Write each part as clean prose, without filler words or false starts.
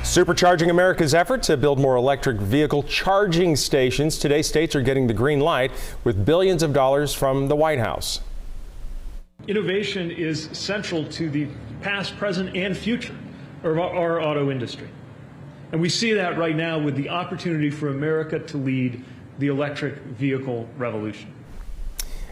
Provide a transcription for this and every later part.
Supercharging America's effort to build more electric vehicle charging stations. Today, states are getting the green light with billions of dollars from the White House. Innovation is central to the past, present, and future of our auto industry. And we see that right now with the opportunity for America to lead the electric vehicle revolution.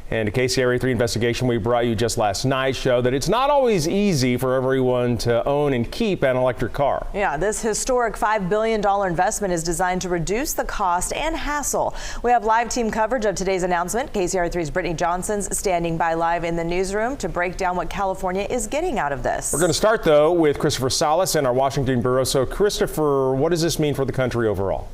And a KCRA3 investigation we brought you just last night showed that it's not always easy for everyone to own and keep an electric car. Yeah, this historic $5 billion investment is designed to reduce the cost and hassle. We have live team coverage of today's announcement. KCRA3's Brittany Johnson's standing by live in the newsroom to break down what California is getting out of this. We're going to start, though, with Christopher Salas in our Washington bureau. So, Christopher, what does this mean for the country overall?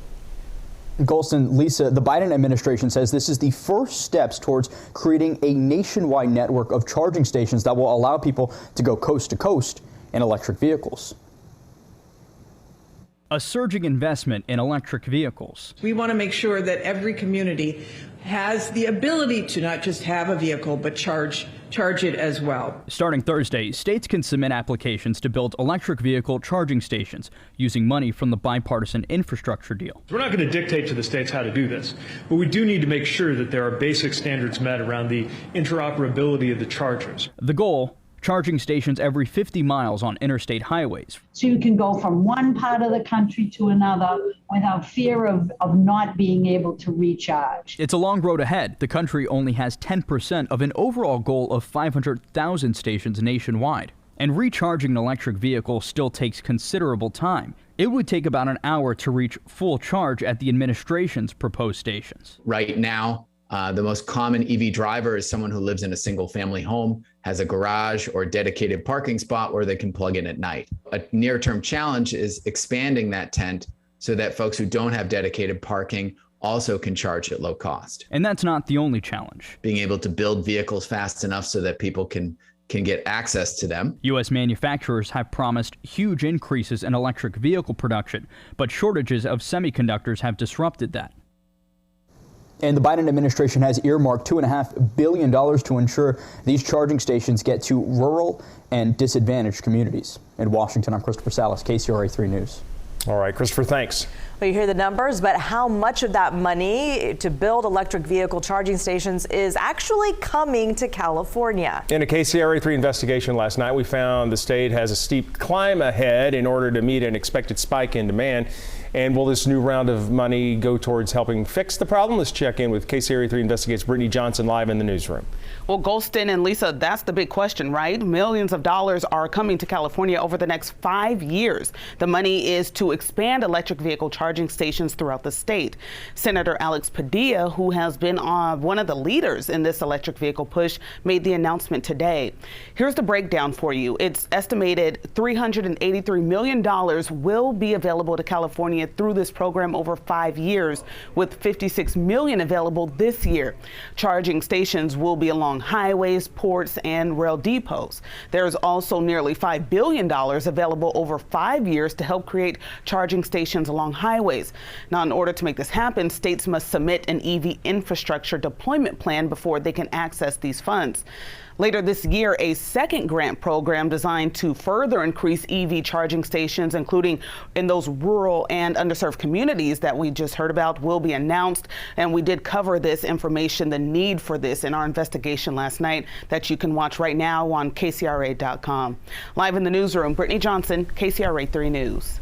Golston, Lisa, the Biden administration says this is the first steps towards creating a nationwide network of charging stations that will allow people to go coast to coast in electric vehicles. A surging investment in electric vehicles. We want to make sure that every community has the ability to not just have a vehicle, but charge it as well. Starting Thursday, states can submit applications to build electric vehicle charging stations using money from the bipartisan infrastructure deal. We're not going to dictate to the states how to do this, but we do need to make sure that there are basic standards met around the interoperability of the chargers. The goal: charging stations every 50 miles on interstate highways. So you can go from one part of the country to another without fear of not being able to recharge. It's a long road ahead. The country only has 10% of an overall goal of 500,000 stations nationwide. And recharging an electric vehicle still takes considerable time. It would take about an hour to reach full charge at the administration's proposed stations. Right now, the most common EV driver is someone who lives in a single family home, has a garage or dedicated parking spot where they can plug in at night. A near-term challenge is expanding that tent so that folks who don't have dedicated parking also can charge at low cost. And that's not the only challenge. Being able to build vehicles fast enough so that people can get access to them. U.S. manufacturers have promised huge increases in electric vehicle production, but shortages of semiconductors have disrupted that. And the Biden administration has earmarked $2.5 billion to ensure these charging stations get to rural and disadvantaged communities. In Washington, I'm Christopher Salas, KCRA3 News. All right, Christopher, thanks. Well, you hear the numbers, but how much of that money to build electric vehicle charging stations is actually coming to California? In a KCRA3 investigation last night, we found the state has a steep climb ahead in order to meet an expected spike in demand. And will this new round of money go towards helping fix the problem? Let's check in with KCRA3 Investigates Brittany Johnson live in the newsroom. Well, Golston and Lisa, that's the big question, right? Millions of dollars are coming to California over the next 5 years. The money is to expand electric vehicle charging stations throughout the state. Senator Alex Padilla, who has been one of the leaders in this electric vehicle push, made the announcement today. Here's the breakdown for you. It's estimated $383 million will be available to California through this program over 5 years, with $56 million available this year. Charging stations will be along highways, ports, and rail depots. There's also nearly $5 billion available over 5 years to help create charging stations along highways. Now, in order to make this happen, states must submit an EV infrastructure deployment plan before they can access these funds. Later this year, a second grant program designed to further increase EV charging stations, including in those rural and underserved communities that we just heard about, will be announced. And we did cover this information, the need for this, in our investigation last night that you can watch right now on KCRA.com. Live in the newsroom, Brittany Johnson, KCRA 3 News.